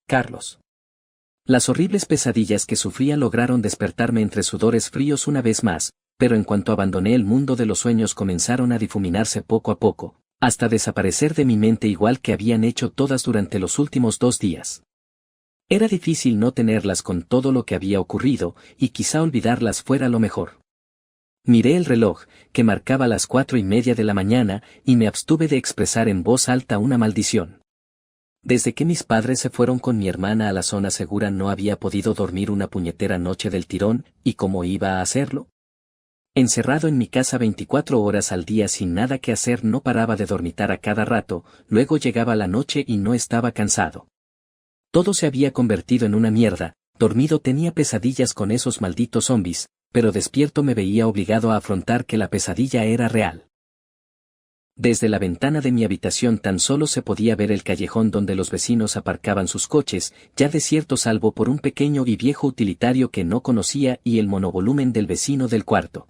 Carlos. Las horribles pesadillas que sufría lograron despertarme entre sudores fríos una vez más, pero en cuanto abandoné el mundo de los sueños comenzaron a difuminarse poco a poco, hasta desaparecer de mi mente igual que habían hecho todas durante los últimos 2 días. Era difícil no tenerlas con todo lo que había ocurrido, y quizá olvidarlas fuera lo mejor. Miré el reloj, que marcaba las 4:30 de la mañana, y me abstuve de expresar en voz alta una maldición. Desde que mis padres se fueron con mi hermana a la zona segura no había podido dormir una puñetera noche del tirón, ¿y cómo iba a hacerlo? Encerrado en mi casa 24 horas al día sin nada que hacer no paraba de dormitar a cada rato, luego llegaba la noche y no estaba cansado. Todo se había convertido en una mierda, dormido tenía pesadillas con esos malditos zombies, pero despierto me veía obligado a afrontar que la pesadilla era real. Desde la ventana de mi habitación tan solo se podía ver el callejón donde los vecinos aparcaban sus coches, ya desierto salvo por un pequeño y viejo utilitario que no conocía y el monovolumen del vecino del cuarto.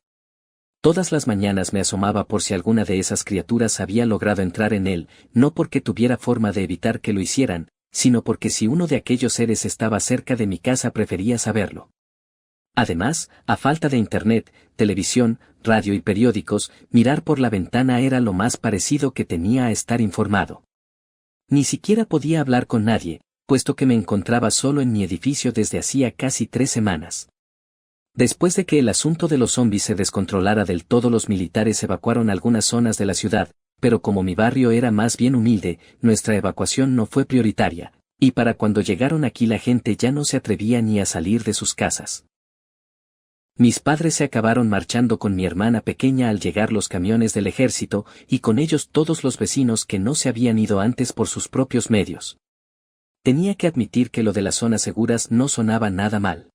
Todas las mañanas me asomaba por si alguna de esas criaturas había logrado entrar en él, no porque tuviera forma de evitar que lo hicieran, sino porque si uno de aquellos seres estaba cerca de mi casa prefería saberlo. Además, a falta de internet, televisión, radio y periódicos, mirar por la ventana era lo más parecido que tenía a estar informado. Ni siquiera podía hablar con nadie, puesto que me encontraba solo en mi edificio desde hacía casi 3 semanas. Después de que el asunto de los zombies se descontrolara del todo, los militares evacuaron algunas zonas de la ciudad, pero como mi barrio era más bien humilde, nuestra evacuación no fue prioritaria, y para cuando llegaron aquí la gente ya no se atrevía ni a salir de sus casas. Mis padres se acabaron marchando con mi hermana pequeña al llegar los camiones del ejército, y con ellos todos los vecinos que no se habían ido antes por sus propios medios. Tenía que admitir que lo de las zonas seguras no sonaba nada mal.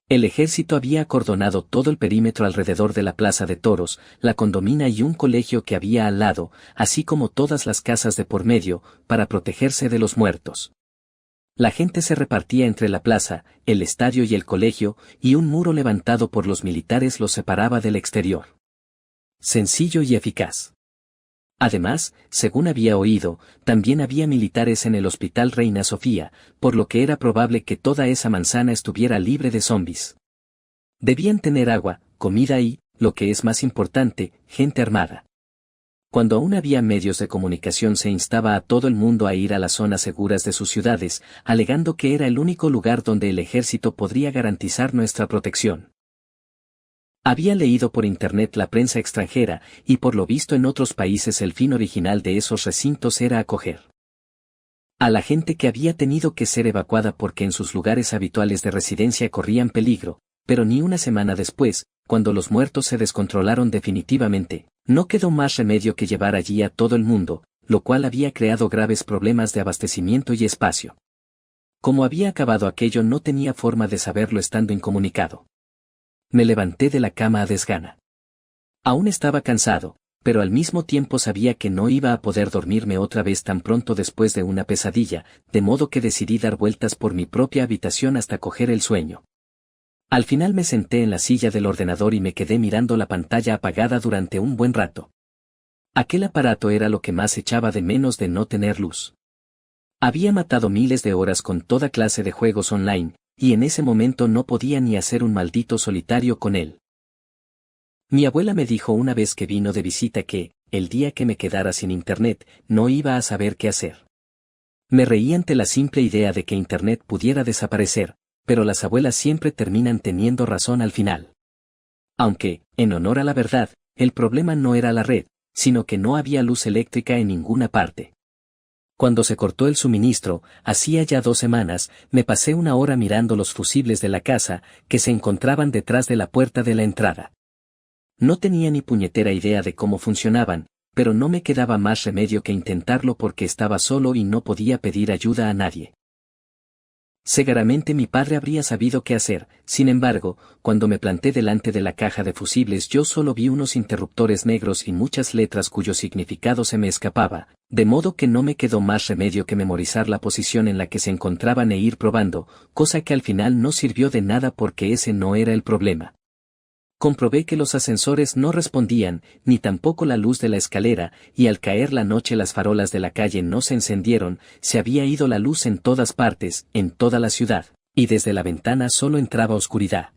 El ejército había acordonado todo el perímetro alrededor de la plaza de toros, la condomina y un colegio que había al lado, así como todas las casas de por medio, para protegerse de los muertos. La gente se repartía entre la plaza, el estadio y el colegio, y un muro levantado por los militares los separaba del exterior. Sencillo y eficaz. Además, según había oído, también había militares en el Hospital Reina Sofía, por lo que era probable que toda esa manzana estuviera libre de zombies. Debían tener agua, comida y, lo que es más importante, gente armada. Cuando aún había medios de comunicación se instaba a todo el mundo a ir a las zonas seguras de sus ciudades, alegando que era el único lugar donde el ejército podría garantizar nuestra protección. Había leído por internet la prensa extranjera, y por lo visto en otros países el fin original de esos recintos era acoger a la gente que había tenido que ser evacuada porque en sus lugares habituales de residencia corrían peligro, pero ni una semana después, cuando los muertos se descontrolaron definitivamente, no quedó más remedio que llevar allí a todo el mundo, lo cual había creado graves problemas de abastecimiento y espacio. Como había acabado aquello no tenía forma de saberlo estando incomunicado. Me levanté de la cama a desgana. Aún estaba cansado, pero al mismo tiempo sabía que no iba a poder dormirme otra vez tan pronto después de una pesadilla, de modo que decidí dar vueltas por mi propia habitación hasta coger el sueño. Al final me senté en la silla del ordenador y me quedé mirando la pantalla apagada durante un buen rato. Aquel aparato era lo que más echaba de menos de no tener luz. Había matado miles de horas con toda clase de juegos online, y en ese momento no podía ni hacer un maldito solitario con él. Mi abuela me dijo una vez que vino de visita que, el día que me quedara sin internet, no iba a saber qué hacer. Me reí ante la simple idea de que internet pudiera desaparecer, pero las abuelas siempre terminan teniendo razón al final. Aunque, en honor a la verdad, el problema no era la red, sino que no había luz eléctrica en ninguna parte. Cuando se cortó el suministro, hacía ya 2 semanas, me pasé una hora mirando los fusibles de la casa, que se encontraban detrás de la puerta de la entrada. No tenía ni puñetera idea de cómo funcionaban, pero no me quedaba más remedio que intentarlo porque estaba solo y no podía pedir ayuda a nadie. Seguramente mi padre habría sabido qué hacer, sin embargo, cuando me planté delante de la caja de fusibles yo solo vi unos interruptores negros y muchas letras cuyo significado se me escapaba, de modo que no me quedó más remedio que memorizar la posición en la que se encontraban e ir probando, cosa que al final no sirvió de nada porque ese no era el problema. Comprobé que los ascensores no respondían, ni tampoco la luz de la escalera, y al caer la noche las farolas de la calle no se encendieron, se había ido la luz en todas partes, en toda la ciudad, y desde la ventana solo entraba oscuridad.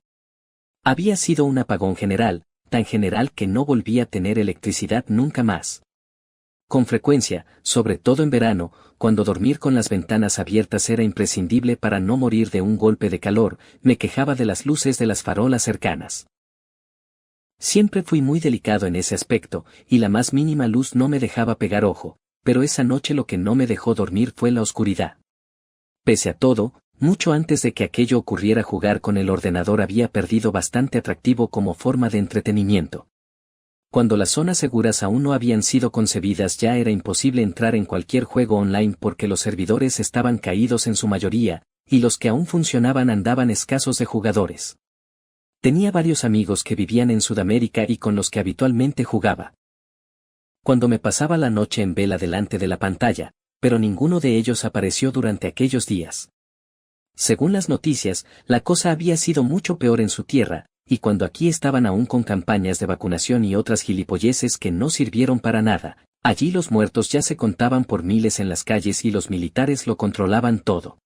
Había sido un apagón general, tan general que no volví a tener electricidad nunca más. Con frecuencia, sobre todo en verano, cuando dormir con las ventanas abiertas era imprescindible para no morir de un golpe de calor, me quejaba de las luces de las farolas cercanas. Siempre fui muy delicado en ese aspecto, y la más mínima luz no me dejaba pegar ojo, pero esa noche lo que no me dejó dormir fue la oscuridad. Pese a todo, mucho antes de que aquello ocurriera, jugar con el ordenador había perdido bastante atractivo como forma de entretenimiento. Cuando las zonas seguras aún no habían sido concebidas, ya era imposible entrar en cualquier juego online porque los servidores estaban caídos en su mayoría, y los que aún funcionaban andaban escasos de jugadores. Tenía varios amigos que vivían en Sudamérica y con los que habitualmente jugaba. Cuando me pasaba la noche en vela delante de la pantalla, pero ninguno de ellos apareció durante aquellos días. Según las noticias, la cosa había sido mucho peor en su tierra, y cuando aquí estaban aún con campañas de vacunación y otras gilipolleces que no sirvieron para nada, allí los muertos ya se contaban por miles en las calles y los militares lo controlaban todo.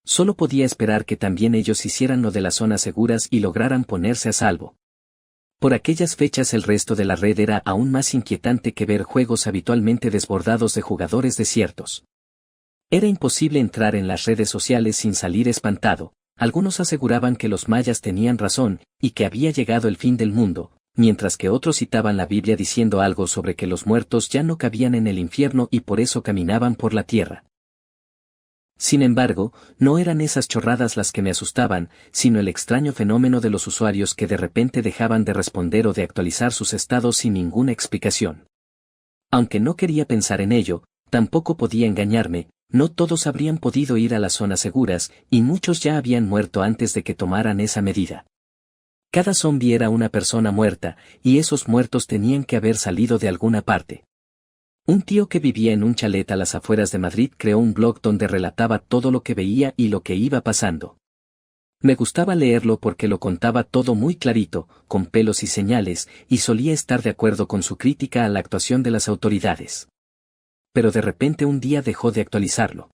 Solo podía esperar que también ellos hicieran lo de las zonas seguras y lograran ponerse a salvo. Por aquellas fechas el resto de la red era aún más inquietante que ver juegos habitualmente desbordados de jugadores desiertos. Era imposible entrar en las redes sociales sin salir espantado. Algunos aseguraban que los mayas tenían razón, y que había llegado el fin del mundo, mientras que otros citaban la Biblia diciendo algo sobre que los muertos ya no cabían en el infierno y por eso caminaban por la tierra. Sin embargo, no eran esas chorradas las que me asustaban, sino el extraño fenómeno de los usuarios que de repente dejaban de responder o de actualizar sus estados sin ninguna explicación. Aunque no quería pensar en ello, tampoco podía engañarme, no todos habrían podido ir a las zonas seguras, y muchos ya habían muerto antes de que tomaran esa medida. Cada zombi era una persona muerta, y esos muertos tenían que haber salido de alguna parte. Un tío que vivía en un chalet a las afueras de Madrid creó un blog donde relataba todo lo que veía y lo que iba pasando. Me gustaba leerlo porque lo contaba todo muy clarito, con pelos y señales, y solía estar de acuerdo con su crítica a la actuación de las autoridades. Pero de repente un día dejó de actualizarlo.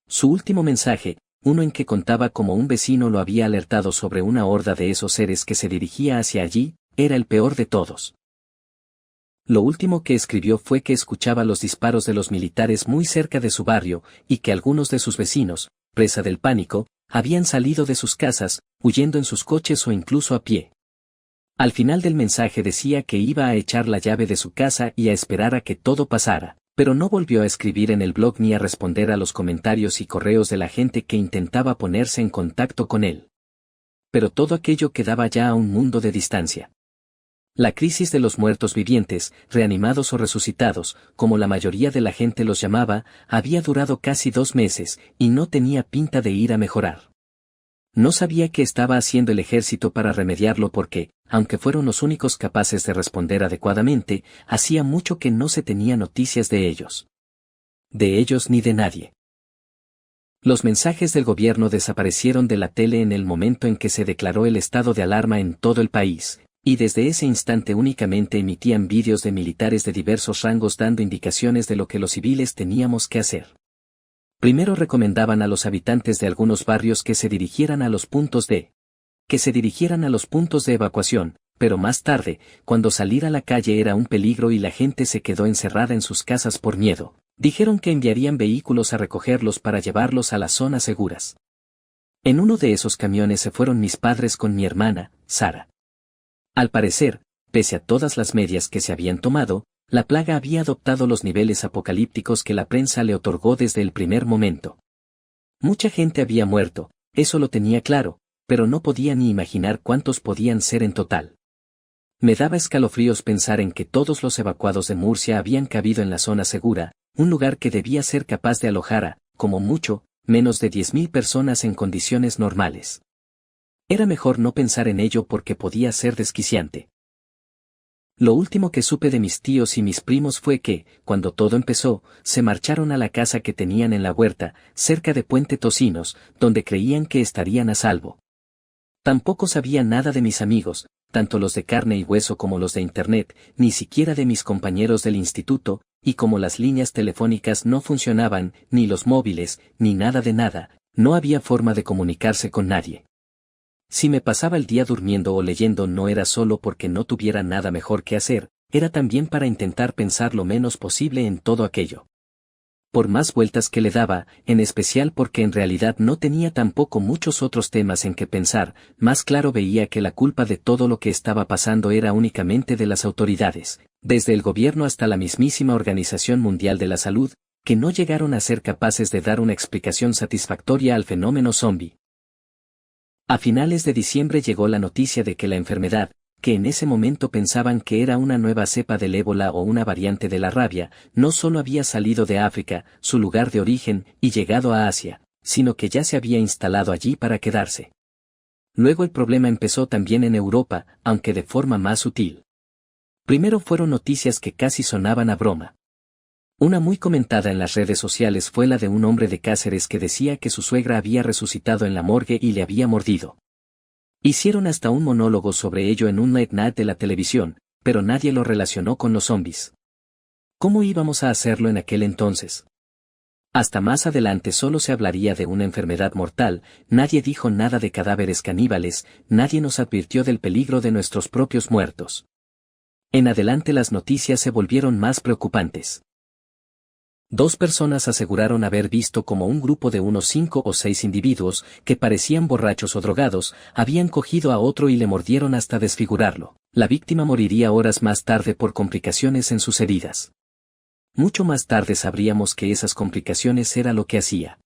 Su último mensaje, uno en que contaba cómo un vecino lo había alertado sobre una horda de esos seres que se dirigía hacia allí, era el peor de todos. Lo último que escribió fue que escuchaba los disparos de los militares muy cerca de su barrio, y que algunos de sus vecinos, presa del pánico, habían salido de sus casas, huyendo en sus coches o incluso a pie. Al final del mensaje decía que iba a echar la llave de su casa y a esperar a que todo pasara, pero no volvió a escribir en el blog ni a responder a los comentarios y correos de la gente que intentaba ponerse en contacto con él. Pero todo aquello quedaba ya a un mundo de distancia. La crisis de los muertos vivientes, reanimados o resucitados, como la mayoría de la gente los llamaba, había durado casi 2 meses, y no tenía pinta de ir a mejorar. No sabía qué estaba haciendo el ejército para remediarlo porque, aunque fueron los únicos capaces de responder adecuadamente, hacía mucho que no se tenía noticias de ellos. De ellos ni de nadie. Los mensajes del gobierno desaparecieron de la tele en el momento en que se declaró el estado de alarma en todo el país. Y desde ese instante únicamente emitían vídeos de militares de diversos rangos dando indicaciones de lo que los civiles teníamos que hacer. Primero recomendaban a los habitantes de algunos barrios que se dirigieran a los puntos de evacuación, pero más tarde, cuando salir a la calle era un peligro y la gente se quedó encerrada en sus casas por miedo, dijeron que enviarían vehículos a recogerlos para llevarlos a las zonas seguras. En uno de esos camiones se fueron mis padres con mi hermana, Sara. Al parecer, pese a todas las medidas que se habían tomado, la plaga había adoptado los niveles apocalípticos que la prensa le otorgó desde el primer momento. Mucha gente había muerto, eso lo tenía claro, pero no podía ni imaginar cuántos podían ser en total. Me daba escalofríos pensar en que todos los evacuados de Murcia habían cabido en la zona segura, un lugar que debía ser capaz de alojar a, como mucho, menos de 10.000 personas en condiciones normales. Era mejor no pensar en ello porque podía ser desquiciante. Lo último que supe de mis tíos y mis primos fue que, cuando todo empezó, se marcharon a la casa que tenían en la huerta, cerca de Puente Tocinos, donde creían que estarían a salvo. Tampoco sabía nada de mis amigos, tanto los de carne y hueso como los de internet, ni siquiera de mis compañeros del instituto, y como las líneas telefónicas no funcionaban, ni los móviles, ni nada de nada, no había forma de comunicarse con nadie. Si me pasaba el día durmiendo o leyendo no era solo porque no tuviera nada mejor que hacer, era también para intentar pensar lo menos posible en todo aquello. Por más vueltas que le daba, en especial porque en realidad no tenía tampoco muchos otros temas en que pensar, más claro veía que la culpa de todo lo que estaba pasando era únicamente de las autoridades, desde el gobierno hasta la mismísima Organización Mundial de la Salud, que no llegaron a ser capaces de dar una explicación satisfactoria al fenómeno zombie. A finales de diciembre llegó la noticia de que la enfermedad, que en ese momento pensaban que era una nueva cepa del ébola o una variante de la rabia, no solo había salido de África, su lugar de origen, y llegado a Asia, sino que ya se había instalado allí para quedarse. Luego el problema empezó también en Europa, aunque de forma más sutil. Primero fueron noticias que casi sonaban a broma. Una muy comentada en las redes sociales fue la de un hombre de Cáceres que decía que su suegra había resucitado en la morgue y le había mordido. Hicieron hasta un monólogo sobre ello en un late night de la televisión, pero nadie lo relacionó con los zombies. ¿Cómo íbamos a hacerlo en aquel entonces? Hasta más adelante solo se hablaría de una enfermedad mortal, nadie dijo nada de cadáveres caníbales, nadie nos advirtió del peligro de nuestros propios muertos. En adelante las noticias se volvieron más preocupantes. 2 personas aseguraron haber visto como un grupo de unos 5 o 6 individuos, que parecían borrachos o drogados, habían cogido a otro y le mordieron hasta desfigurarlo. La víctima moriría horas más tarde por complicaciones en sus heridas. Mucho más tarde sabríamos que esas complicaciones era lo que hacía.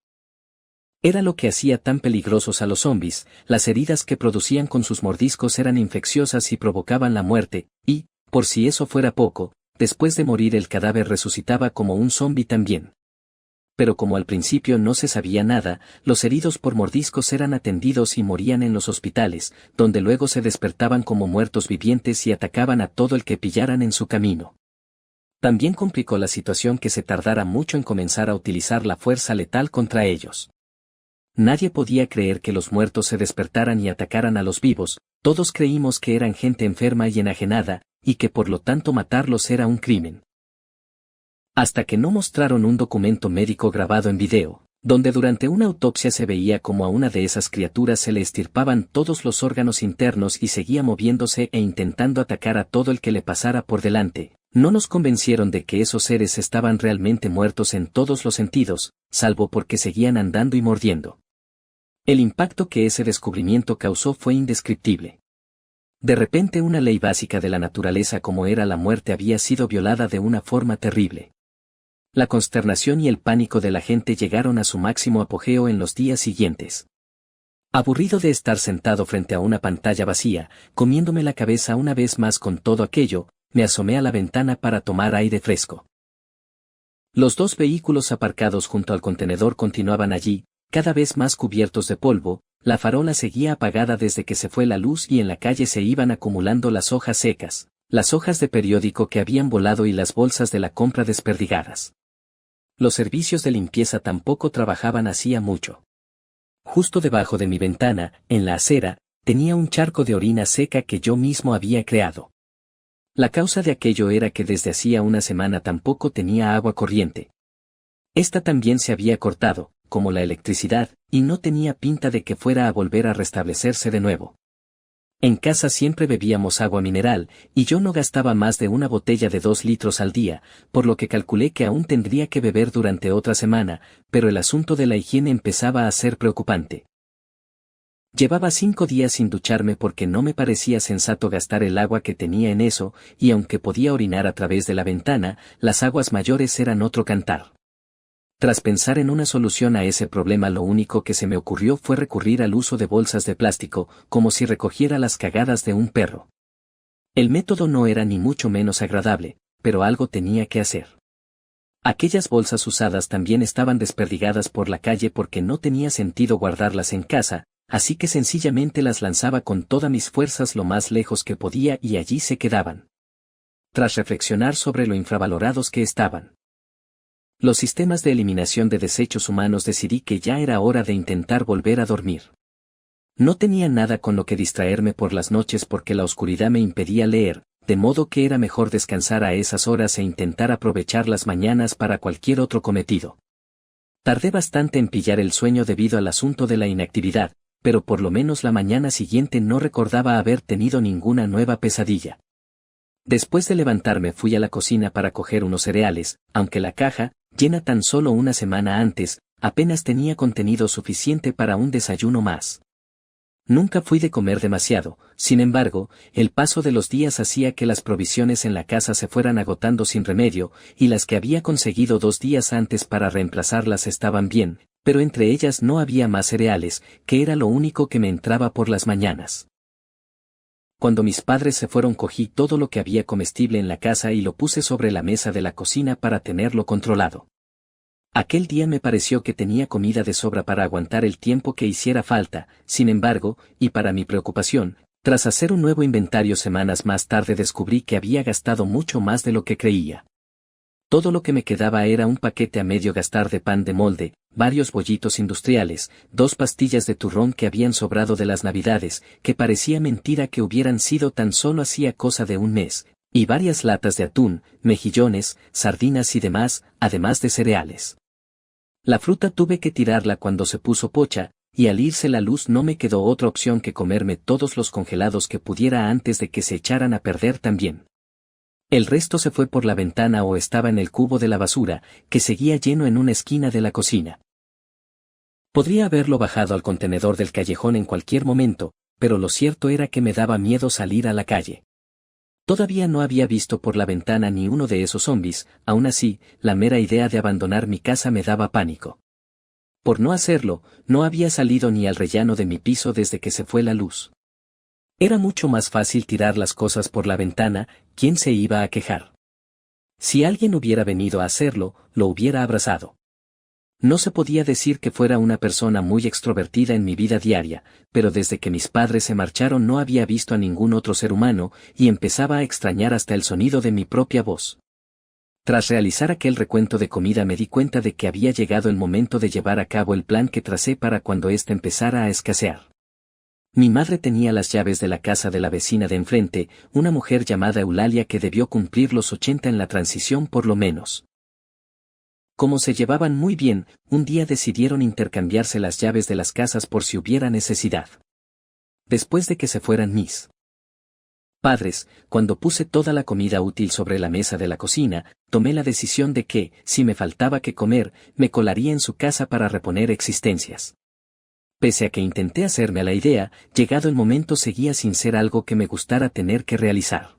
Era lo que hacía tan peligrosos a los zombies, las heridas que producían con sus mordiscos eran infecciosas y provocaban la muerte, y, por si eso fuera poco, después de morir el cadáver resucitaba como un zombi también. Pero como al principio no se sabía nada, los heridos por mordiscos eran atendidos y morían en los hospitales, donde luego se despertaban como muertos vivientes y atacaban a todo el que pillaran en su camino. También complicó la situación que se tardara mucho en comenzar a utilizar la fuerza letal contra ellos. Nadie podía creer que los muertos se despertaran y atacaran a los vivos, todos creímos que eran gente enferma y enajenada, y que por lo tanto matarlos era un crimen. Hasta que no mostraron un documento médico grabado en video, donde durante una autopsia se veía como a una de esas criaturas se le extirpaban todos los órganos internos y seguía moviéndose e intentando atacar a todo el que le pasara por delante, no nos convencieron de que esos seres estaban realmente muertos en todos los sentidos, salvo porque seguían andando y mordiendo. El impacto que ese descubrimiento causó fue indescriptible. De repente una ley básica de la naturaleza como era la muerte había sido violada de una forma terrible. La consternación y el pánico de la gente llegaron a su máximo apogeo en los días siguientes. Aburrido de estar sentado frente a una pantalla vacía, comiéndome la cabeza una vez más con todo aquello, me asomé a la ventana para tomar aire fresco. Los 2 vehículos aparcados junto al contenedor continuaban allí, cada vez más cubiertos de polvo, la farola seguía apagada desde que se fue la luz y en la calle se iban acumulando las hojas secas, las hojas de periódico que habían volado y las bolsas de la compra desperdigadas. Los servicios de limpieza tampoco trabajaban hacía mucho. Justo debajo de mi ventana, en la acera, tenía un charco de orina seca que yo mismo había creado. La causa de aquello era que desde hacía una semana tampoco tenía agua corriente. Esta también se había cortado, como la electricidad, y no tenía pinta de que fuera a volver a restablecerse de nuevo. En casa siempre bebíamos agua mineral, y yo no gastaba más de una botella de 2 litros al día, por lo que calculé que aún tendría que beber durante otra semana, pero el asunto de la higiene empezaba a ser preocupante. Llevaba 5 días sin ducharme porque no me parecía sensato gastar el agua que tenía en eso, y aunque podía orinar a través de la ventana, las aguas mayores eran otro cantar. Tras pensar en una solución a ese problema, lo único que se me ocurrió fue recurrir al uso de bolsas de plástico, como si recogiera las cagadas de un perro. El método no era ni mucho menos agradable, pero algo tenía que hacer. Aquellas bolsas usadas también estaban desperdigadas por la calle porque no tenía sentido guardarlas en casa, así que sencillamente las lanzaba con todas mis fuerzas lo más lejos que podía y allí se quedaban. Tras reflexionar sobre lo infravalorados que estaban los sistemas de eliminación de desechos humanos, decidí que ya era hora de intentar volver a dormir. No tenía nada con lo que distraerme por las noches porque la oscuridad me impedía leer, de modo que era mejor descansar a esas horas e intentar aprovechar las mañanas para cualquier otro cometido. Tardé bastante en pillar el sueño debido al asunto de la inactividad, pero por lo menos la mañana siguiente no recordaba haber tenido ninguna nueva pesadilla. Después de levantarme fui a la cocina para coger unos cereales, aunque la caja, llena tan solo una semana antes, apenas tenía contenido suficiente para un desayuno más. Nunca fui de comer demasiado, sin embargo, el paso de los días hacía que las provisiones en la casa se fueran agotando sin remedio, y las que había conseguido 2 días antes para reemplazarlas estaban bien, pero entre ellas no había más cereales, que era lo único que me entraba por las mañanas. Cuando mis padres se fueron cogí todo lo que había comestible en la casa y lo puse sobre la mesa de la cocina para tenerlo controlado. Aquel día me pareció que tenía comida de sobra para aguantar el tiempo que hiciera falta, sin embargo, y para mi preocupación, tras hacer un nuevo inventario semanas más tarde descubrí que había gastado mucho más de lo que creía. Todo lo que me quedaba era un paquete a medio gastar de pan de molde, varios bollitos industriales, 2 pastillas de turrón que habían sobrado de las navidades, que parecía mentira que hubieran sido tan solo hacía cosa de un mes, y varias latas de atún, mejillones, sardinas y demás, además de cereales. La fruta tuve que tirarla cuando se puso pocha, y al irse la luz no me quedó otra opción que comerme todos los congelados que pudiera antes de que se echaran a perder también. El resto se fue por la ventana o estaba en el cubo de la basura, que seguía lleno en una esquina de la cocina. Podría haberlo bajado al contenedor del callejón en cualquier momento, pero lo cierto era que me daba miedo salir a la calle. Todavía no había visto por la ventana ni uno de esos zombis, aún así, la mera idea de abandonar mi casa me daba pánico. Por no hacerlo, no había salido ni al rellano de mi piso desde que se fue la luz. Era mucho más fácil tirar las cosas por la ventana, ¿quién se iba a quejar? Si alguien hubiera venido a hacerlo, lo hubiera abrazado. No se podía decir que fuera una persona muy extrovertida en mi vida diaria, pero desde que mis padres se marcharon no había visto a ningún otro ser humano, y empezaba a extrañar hasta el sonido de mi propia voz. Tras realizar aquel recuento de comida me di cuenta de que había llegado el momento de llevar a cabo el plan que tracé para cuando éste empezara a escasear. Mi madre tenía las llaves de la casa de la vecina de enfrente, una mujer llamada Eulalia que debió cumplir los 80 en la transición por lo menos. Como se llevaban muy bien, un día decidieron intercambiarse las llaves de las casas por si hubiera necesidad. Después de que se fueran mis padres, cuando puse toda la comida útil sobre la mesa de la cocina, tomé la decisión de que, si me faltaba que comer, me colaría en su casa para reponer existencias. Pese a que intenté hacerme a la idea, llegado el momento seguía sin ser algo que me gustara tener que realizar.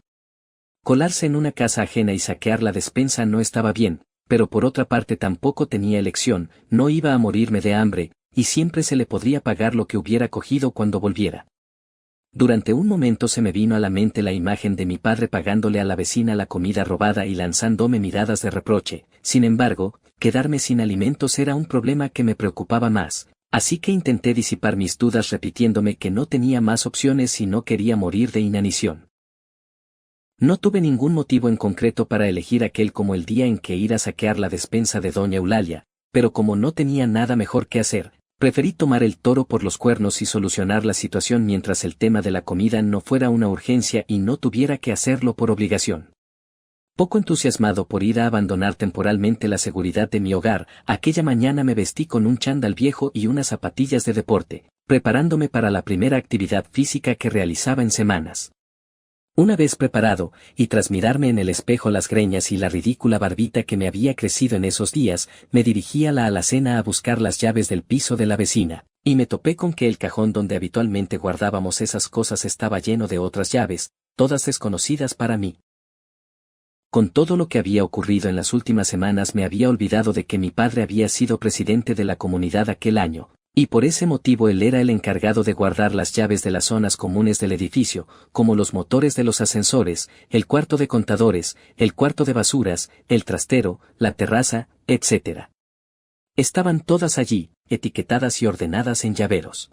Colarse en una casa ajena y saquear la despensa no estaba bien, pero por otra parte tampoco tenía elección, no iba a morirme de hambre, y siempre se le podría pagar lo que hubiera cogido cuando volviera. Durante un momento se me vino a la mente la imagen de mi padre pagándole a la vecina la comida robada y lanzándome miradas de reproche. Sin embargo, quedarme sin alimentos era un problema que me preocupaba más, así que intenté disipar mis dudas repitiéndome que no tenía más opciones si no quería morir de inanición. No tuve ningún motivo en concreto para elegir aquel como el día en que ir a saquear la despensa de doña Eulalia, pero como no tenía nada mejor que hacer, preferí tomar el toro por los cuernos y solucionar la situación mientras el tema de la comida no fuera una urgencia y no tuviera que hacerlo por obligación. Poco entusiasmado por ir a abandonar temporalmente la seguridad de mi hogar, aquella mañana me vestí con un chándal viejo y unas zapatillas de deporte, preparándome para la primera actividad física que realizaba en semanas. Una vez preparado, y tras mirarme en el espejo las greñas y la ridícula barbita que me había crecido en esos días, me dirigí a la alacena a buscar las llaves del piso de la vecina, y me topé con que el cajón donde habitualmente guardábamos esas cosas estaba lleno de otras llaves, todas desconocidas para mí. Con todo lo que había ocurrido en las últimas semanas me había olvidado de que mi padre había sido presidente de la comunidad aquel año, y por ese motivo él era el encargado de guardar las llaves de las zonas comunes del edificio, como los motores de los ascensores, el cuarto de contadores, el cuarto de basuras, el trastero, la terraza, etc. Estaban todas allí, etiquetadas y ordenadas en llaveros.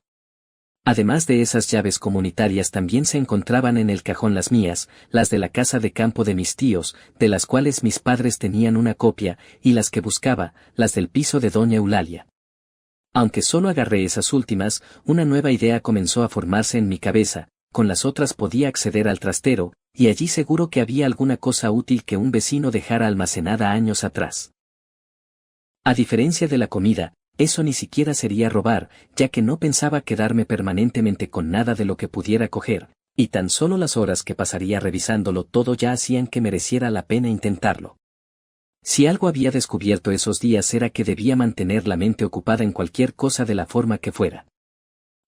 Además de esas llaves comunitarias también se encontraban en el cajón las mías, las de la casa de campo de mis tíos, de las cuales mis padres tenían una copia, y las que buscaba, las del piso de doña Eulalia. Aunque solo agarré esas últimas, una nueva idea comenzó a formarse en mi cabeza, con las otras podía acceder al trastero, y allí seguro que había alguna cosa útil que un vecino dejara almacenada años atrás. A diferencia de la comida, eso ni siquiera sería robar, ya que no pensaba quedarme permanentemente con nada de lo que pudiera coger, y tan solo las horas que pasaría revisándolo todo ya hacían que mereciera la pena intentarlo. Si algo había descubierto esos días era que debía mantener la mente ocupada en cualquier cosa de la forma que fuera.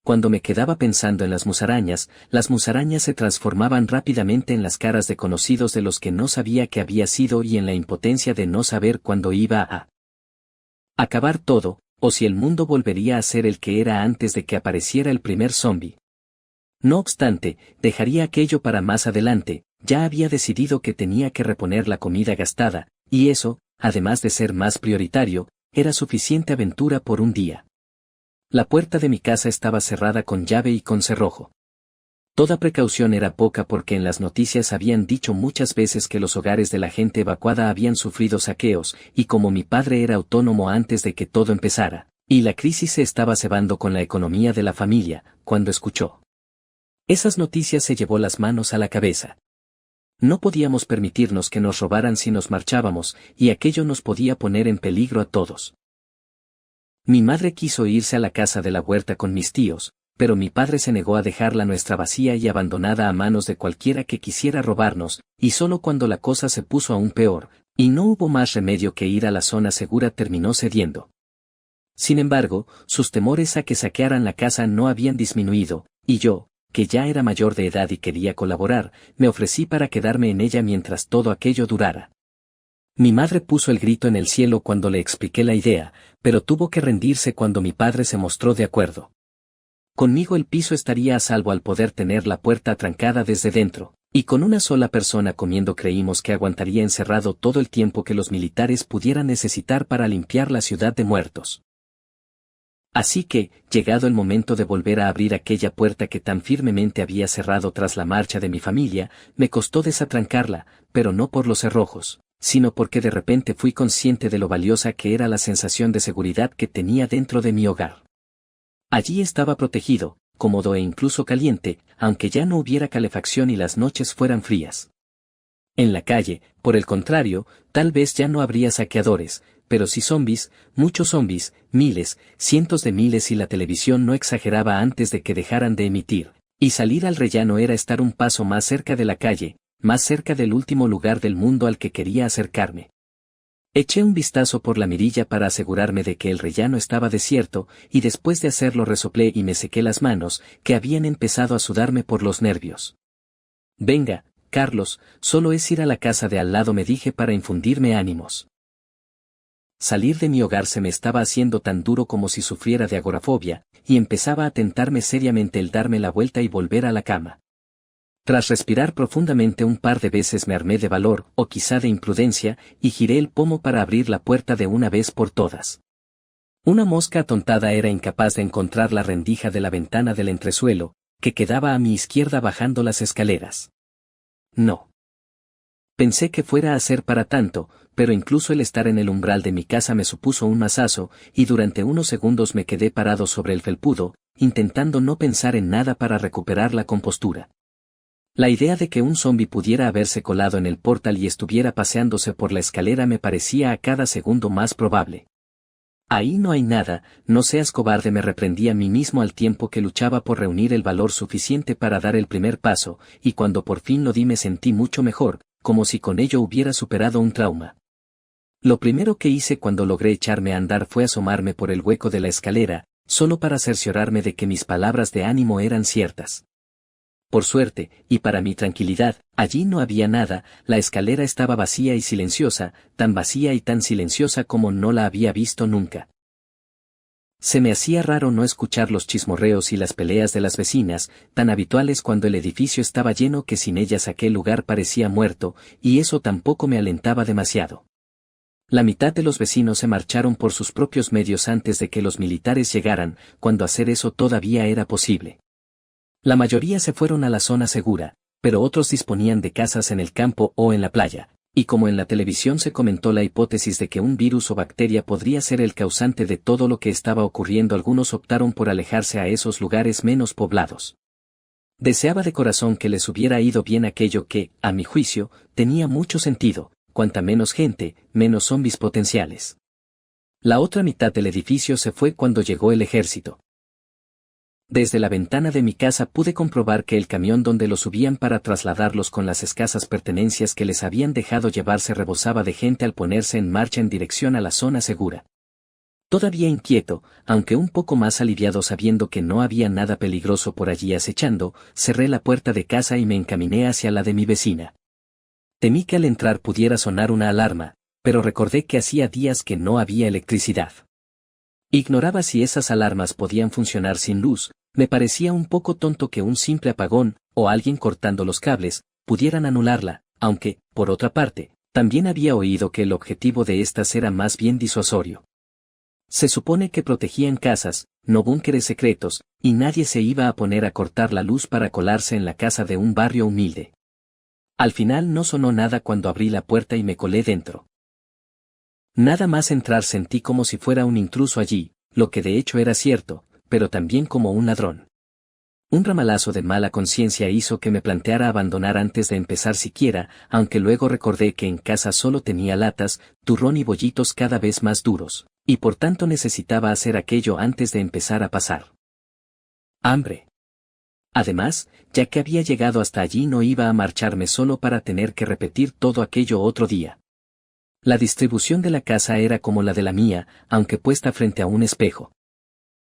Cuando me quedaba pensando en las musarañas se transformaban rápidamente en las caras de conocidos de los que no sabía que había sido y en la impotencia de no saber cuándo iba a acabar todo, o si el mundo volvería a ser el que era antes de que apareciera el primer zombi. No obstante, dejaría aquello para más adelante, ya había decidido que tenía que reponer la comida gastada, y eso, además de ser más prioritario, era suficiente aventura por un día. La puerta de mi casa estaba cerrada con llave y con cerrojo. Toda precaución era poca porque en las noticias habían dicho muchas veces que los hogares de la gente evacuada habían sufrido saqueos, y como mi padre era autónomo antes de que todo empezara, y la crisis se estaba cebando con la economía de la familia, cuando escuchó esas noticias se llevó las manos a la cabeza. No podíamos permitirnos que nos robaran si nos marchábamos, y aquello nos podía poner en peligro a todos. Mi madre quiso irse a la casa de la huerta con mis tíos, pero mi padre se negó a dejarla nuestra vacía y abandonada a manos de cualquiera que quisiera robarnos, y solo cuando la cosa se puso aún peor, y no hubo más remedio que ir a la zona segura terminó cediendo. Sin embargo, sus temores a que saquearan la casa no habían disminuido, y yo, que ya era mayor de edad y quería colaborar, me ofrecí para quedarme en ella mientras todo aquello durara. Mi madre puso el grito en el cielo cuando le expliqué la idea, pero tuvo que rendirse cuando mi padre se mostró de acuerdo. Conmigo el piso estaría a salvo al poder tener la puerta atrancada desde dentro, y con una sola persona comiendo creímos que aguantaría encerrado todo el tiempo que los militares pudieran necesitar para limpiar la ciudad de muertos. Así que, llegado el momento de volver a abrir aquella puerta que tan firmemente había cerrado tras la marcha de mi familia, me costó desatrancarla, pero no por los cerrojos, sino porque de repente fui consciente de lo valiosa que era la sensación de seguridad que tenía dentro de mi hogar. Allí estaba protegido, cómodo e incluso caliente, aunque ya no hubiera calefacción y las noches fueran frías. En la calle, por el contrario, tal vez ya no habría saqueadores, pero sí zombis, muchos zombis, miles, cientos de miles y la televisión no exageraba antes de que dejaran de emitir, y salir al rellano era estar un paso más cerca de la calle, más cerca del último lugar del mundo al que quería acercarme. Eché un vistazo por la mirilla para asegurarme de que el rellano estaba desierto, y después de hacerlo resoplé y me sequé las manos, que habían empezado a sudarme por los nervios. Venga, Carlos, solo es ir a la casa de al lado, me dije para infundirme ánimos. Salir de mi hogar se me estaba haciendo tan duro como si sufriera de agorafobia, y empezaba a tentarme seriamente el darme la vuelta y volver a la cama. Tras respirar profundamente un par de veces me armé de valor, o quizá de imprudencia, y giré el pomo para abrir la puerta de una vez por todas. Una mosca atontada era incapaz de encontrar la rendija de la ventana del entresuelo, que quedaba a mi izquierda bajando las escaleras. No. Pensé que fuera a ser para tanto, pero incluso el estar en el umbral de mi casa me supuso un mazazo, y durante unos segundos me quedé parado sobre el felpudo, intentando no pensar en nada para recuperar la compostura. La idea de que un zombi pudiera haberse colado en el portal y estuviera paseándose por la escalera me parecía a cada segundo más probable. Ahí no hay nada, no seas cobarde, me reprendí a mí mismo al tiempo que luchaba por reunir el valor suficiente para dar el primer paso, y cuando por fin lo di me sentí mucho mejor, como si con ello hubiera superado un trauma. Lo primero que hice cuando logré echarme a andar fue asomarme por el hueco de la escalera, solo para cerciorarme de que mis palabras de ánimo eran ciertas. Por suerte, y para mi tranquilidad, allí no había nada, la escalera estaba vacía y silenciosa, tan vacía y tan silenciosa como no la había visto nunca. Se me hacía raro no escuchar los chismorreos y las peleas de las vecinas, tan habituales cuando el edificio estaba lleno que sin ellas aquel lugar parecía muerto, y eso tampoco me alentaba demasiado. La mitad de los vecinos se marcharon por sus propios medios antes de que los militares llegaran, cuando hacer eso todavía era posible. La mayoría se fueron a la zona segura, pero otros disponían de casas en el campo o en la playa, Y como en la televisión se comentó la hipótesis de que un virus o bacteria podría ser el causante de todo lo que estaba ocurriendo, algunos optaron por alejarse a esos lugares menos poblados. Deseaba de corazón que les hubiera ido bien aquello que, a mi juicio, tenía mucho sentido: cuanta menos gente, menos zombis potenciales. La otra mitad del edificio se fue cuando llegó el ejército. Desde la ventana de mi casa pude comprobar que el camión donde los subían para trasladarlos con las escasas pertenencias que les habían dejado llevar se rebosaba de gente al ponerse en marcha en dirección a la zona segura. Todavía inquieto, aunque un poco más aliviado sabiendo que no había nada peligroso por allí acechando, cerré la puerta de casa y me encaminé hacia la de mi vecina. Temí que al entrar pudiera sonar una alarma, pero recordé que hacía días que no había electricidad. Ignoraba si esas alarmas podían funcionar sin luz. Me parecía un poco tonto que un simple apagón, o alguien cortando los cables, pudieran anularla, aunque, por otra parte, también había oído que el objetivo de estas era más bien disuasorio. Se supone que protegían casas, no búnkeres secretos, y nadie se iba a poner a cortar la luz para colarse en la casa de un barrio humilde. Al final no sonó nada cuando abrí la puerta y me colé dentro. Nada más entrar sentí como si fuera un intruso allí, lo que de hecho era cierto, pero también como un ladrón. Un ramalazo de mala conciencia hizo que me planteara abandonar antes de empezar siquiera, aunque luego recordé que en casa solo tenía latas, turrón y bollitos cada vez más duros, y por tanto necesitaba hacer aquello antes de empezar a pasar hambre. Además, ya que había llegado hasta allí no iba a marcharme solo para tener que repetir todo aquello otro día. La distribución de la casa era como la de la mía, aunque puesta frente a un espejo.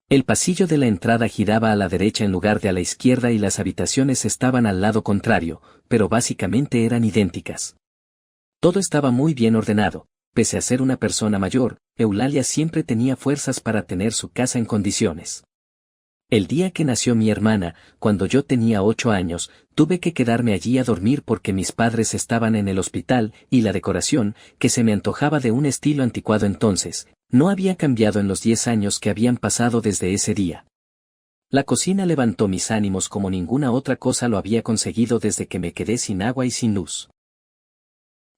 El pasillo de la entrada giraba a la derecha en lugar de a la izquierda y las habitaciones estaban al lado contrario, pero básicamente eran idénticas. Todo estaba muy bien ordenado. Pese a ser una persona mayor, Eulalia siempre tenía fuerzas para tener su casa en condiciones. El día que nació mi hermana, cuando yo tenía 8 años, tuve que quedarme allí a dormir porque mis padres estaban en el hospital y la decoración, que se me antojaba de un estilo anticuado entonces, no había cambiado en los 10 años que habían pasado desde ese día. La cocina levantó mis ánimos como ninguna otra cosa lo había conseguido desde que me quedé sin agua y sin luz.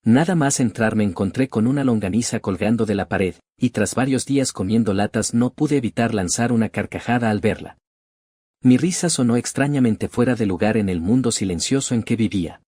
Nada más entrar me encontré con una longaniza colgando de la pared, y tras varios días comiendo latas no pude evitar lanzar una carcajada al verla. Mi risa sonó extrañamente fuera de lugar en el mundo silencioso en que vivía.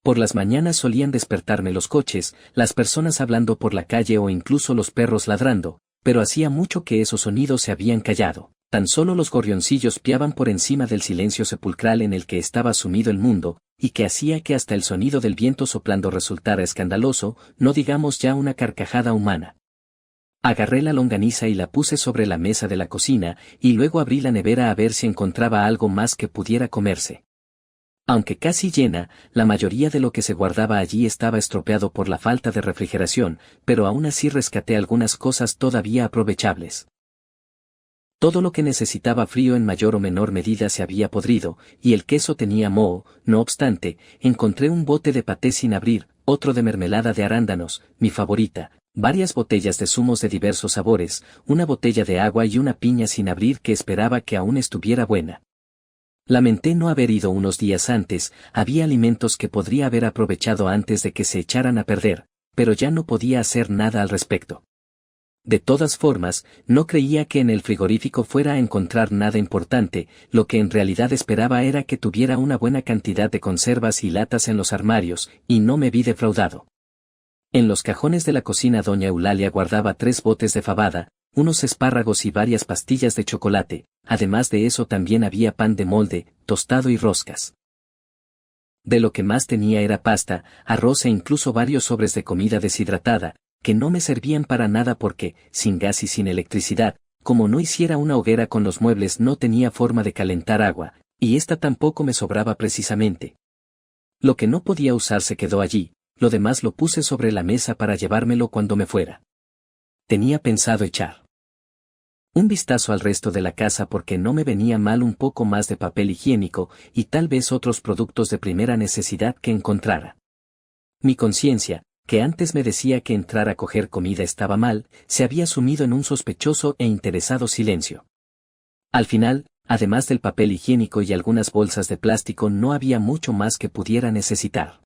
Por las mañanas solían despertarme los coches, las personas hablando por la calle o incluso los perros ladrando, pero hacía mucho que esos sonidos se habían callado. Tan solo los gorrioncillos piaban por encima del silencio sepulcral en el que estaba sumido el mundo, y que hacía que hasta el sonido del viento soplando resultara escandaloso, no digamos ya una carcajada humana. Agarré la longaniza y la puse sobre la mesa de la cocina, y luego abrí la nevera a ver si encontraba algo más que pudiera comerse. Aunque casi llena, la mayoría de lo que se guardaba allí estaba estropeado por la falta de refrigeración, pero aún así rescaté algunas cosas todavía aprovechables. Todo lo que necesitaba frío en mayor o menor medida se había podrido, y el queso tenía moho. No obstante, encontré un bote de paté sin abrir, otro de mermelada de arándanos, mi favorita, varias botellas de zumos de diversos sabores, una botella de agua y una piña sin abrir que esperaba que aún estuviera buena. Lamenté no haber ido unos días antes. Había alimentos que podría haber aprovechado antes de que se echaran a perder, pero ya no podía hacer nada al respecto. De todas formas, no creía que en el frigorífico fuera a encontrar nada importante. Lo que en realidad esperaba era que tuviera una buena cantidad de conservas y latas en los armarios, y no me vi defraudado. En los cajones de la cocina doña Eulalia guardaba 3 botes de fabada, unos espárragos y varias pastillas de chocolate. Además de eso también había pan de molde, tostado y roscas. De lo que más tenía era pasta, arroz e incluso varios sobres de comida deshidratada, que no me servían para nada porque, sin gas y sin electricidad, como no hiciera una hoguera con los muebles no tenía forma de calentar agua, y esta tampoco me sobraba precisamente. Lo que no podía usar se quedó allí, lo demás lo puse sobre la mesa para llevármelo cuando me fuera. Tenía pensado echar un vistazo al resto de la casa porque no me venía mal un poco más de papel higiénico y tal vez otros productos de primera necesidad que encontrara. Mi conciencia, que antes me decía que entrar a coger comida estaba mal, se había sumido en un sospechoso e interesado silencio. Al final, además del papel higiénico y algunas bolsas de plástico no había mucho más que pudiera necesitar.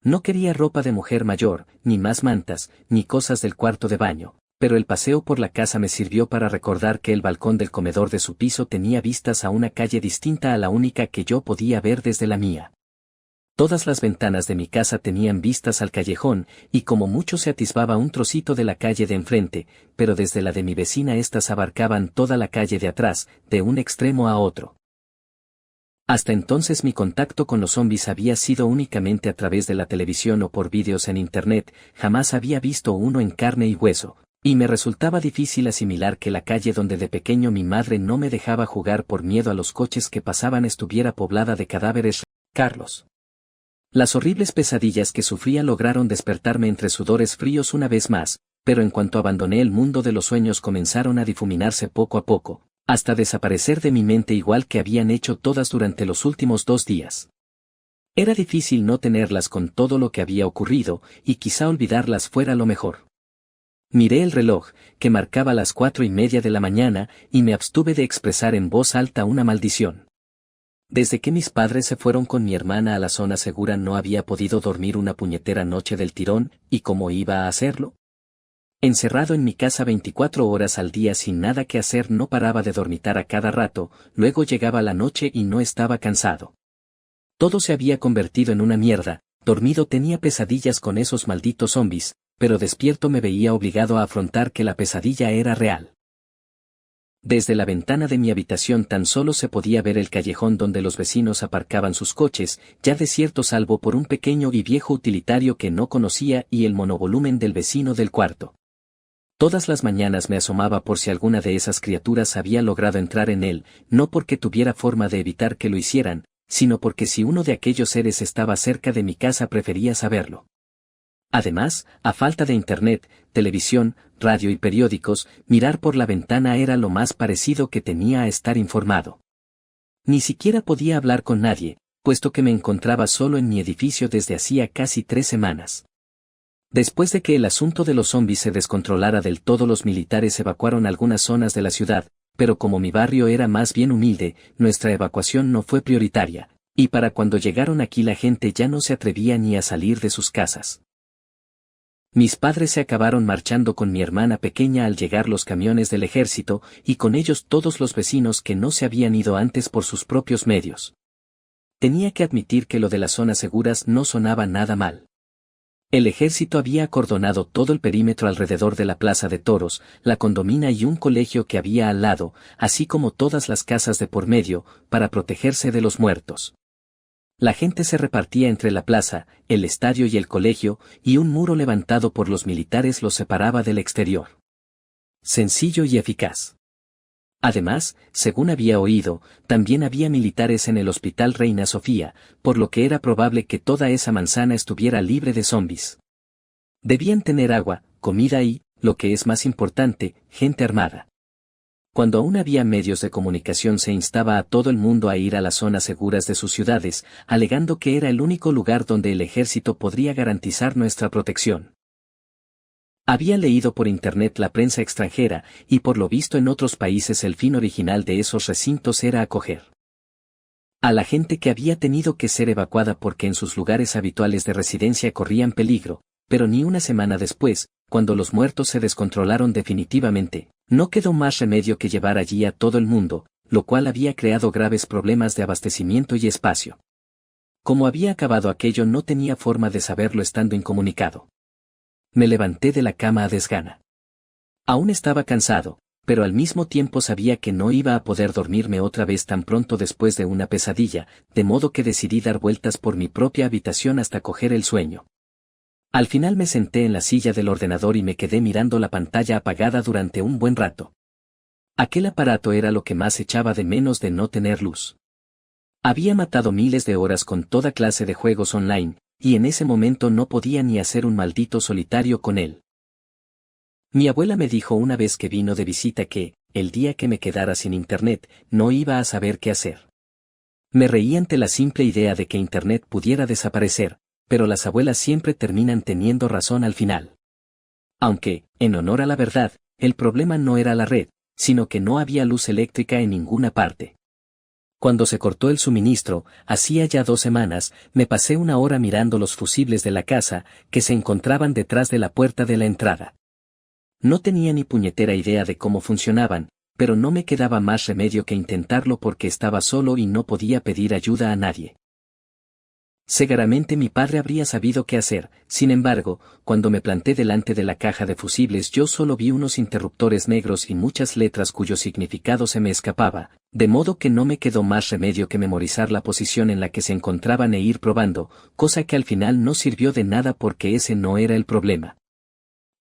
No quería ropa de mujer mayor, ni más mantas, ni cosas del cuarto de baño, pero el paseo por la casa me sirvió para recordar que el balcón del comedor de su piso tenía vistas a una calle distinta a la única que yo podía ver desde la mía. Todas las ventanas de mi casa tenían vistas al callejón, y como mucho se atisbaba un trocito de la calle de enfrente, pero desde la de mi vecina estas abarcaban toda la calle de atrás, de un extremo a otro. Hasta entonces mi contacto con los zombies había sido únicamente a través de la televisión o por vídeos en internet, jamás había visto uno en carne y hueso, y me resultaba difícil asimilar que la calle donde de pequeño mi madre no me dejaba jugar por miedo a los coches que pasaban estuviera poblada de cadáveres. Carlos. Las horribles pesadillas que sufría lograron despertarme entre sudores fríos una vez más, pero en cuanto abandoné el mundo de los sueños comenzaron a difuminarse poco a poco, hasta desaparecer de mi mente igual que habían hecho todas durante los últimos 2 días. Era difícil no tenerlas con todo lo que había ocurrido, y quizá olvidarlas fuera lo mejor. Miré el reloj, que marcaba las 4:30 de la mañana, y me abstuve de expresar en voz alta una maldición. Desde que mis padres se fueron con mi hermana a la zona segura no había podido dormir una puñetera noche del tirón, ¿y cómo iba a hacerlo? Encerrado en mi casa 24 horas al día sin nada que hacer no paraba de dormitar a cada rato, luego llegaba la noche y no estaba cansado. Todo se había convertido en una mierda, dormido tenía pesadillas con esos malditos zombies, pero despierto me veía obligado a afrontar que la pesadilla era real. Desde la ventana de mi habitación tan solo se podía ver el callejón donde los vecinos aparcaban sus coches, ya desierto salvo por un pequeño y viejo utilitario que no conocía y el monovolumen del vecino del cuarto. Todas las mañanas me asomaba por si alguna de esas criaturas había logrado entrar en él, no porque tuviera forma de evitar que lo hicieran, sino porque si uno de aquellos seres estaba cerca de mi casa prefería saberlo. Además, a falta de internet, televisión, radio y periódicos, mirar por la ventana era lo más parecido que tenía a estar informado. Ni siquiera podía hablar con nadie, puesto que me encontraba solo en mi edificio desde hacía casi 3 semanas. Después de que el asunto de los zombies se descontrolara del todo, los militares evacuaron algunas zonas de la ciudad, pero como mi barrio era más bien humilde, nuestra evacuación no fue prioritaria, y para cuando llegaron aquí la gente ya no se atrevía ni a salir de sus casas. Mis padres se acabaron marchando con mi hermana pequeña al llegar los camiones del ejército, y con ellos todos los vecinos que no se habían ido antes por sus propios medios. Tenía que admitir que lo de las zonas seguras no sonaba nada mal. El ejército había acordonado todo el perímetro alrededor de la plaza de toros, la condomina y un colegio que había al lado, así como todas las casas de por medio, para protegerse de los muertos. La gente se repartía entre la plaza, el estadio y el colegio, y un muro levantado por los militares los separaba del exterior. Sencillo y eficaz. Además, según había oído, también había militares en el Hospital Reina Sofía, por lo que era probable que toda esa manzana estuviera libre de zombies. Debían tener agua, comida y, lo que es más importante, gente armada. Cuando aún había medios de comunicación se instaba a todo el mundo a ir a las zonas seguras de sus ciudades, alegando que era el único lugar donde el ejército podría garantizar nuestra protección. Había leído por internet la prensa extranjera, y por lo visto en otros países el fin original de esos recintos era acoger a la gente que había tenido que ser evacuada porque en sus lugares habituales de residencia corrían peligro, pero ni una semana después, cuando los muertos se descontrolaron definitivamente, no quedó más remedio que llevar allí a todo el mundo, lo cual había creado graves problemas de abastecimiento y espacio. Como había acabado aquello no tenía forma de saberlo estando incomunicado. Me levanté de la cama a desgana. Aún estaba cansado, pero al mismo tiempo sabía que no iba a poder dormirme otra vez tan pronto después de una pesadilla, de modo que decidí dar vueltas por mi propia habitación hasta coger el sueño. Al final me senté en la silla del ordenador y me quedé mirando la pantalla apagada durante un buen rato. Aquel aparato era lo que más echaba de menos de no tener luz. Había matado miles de horas con toda clase de juegos online, y en ese momento no podía ni hacer un maldito solitario con él. Mi abuela me dijo una vez que vino de visita que, el día que me quedara sin internet, no iba a saber qué hacer. Me reí ante la simple idea de que internet pudiera desaparecer, pero las abuelas siempre terminan teniendo razón al final. Aunque, en honor a la verdad, el problema no era la red, sino que no había luz eléctrica en ninguna parte. Cuando se cortó el suministro, hacía ya 2 semanas, me pasé una hora mirando los fusibles de la casa, que se encontraban detrás de la puerta de la entrada. No tenía ni puñetera idea de cómo funcionaban, pero no me quedaba más remedio que intentarlo porque estaba solo y no podía pedir ayuda a nadie. Seguramente mi padre habría sabido qué hacer, sin embargo, cuando me planté delante de la caja de fusibles yo solo vi unos interruptores negros y muchas letras cuyo significado se me escapaba, de modo que no me quedó más remedio que memorizar la posición en la que se encontraban e ir probando, cosa que al final no sirvió de nada porque ese no era el problema.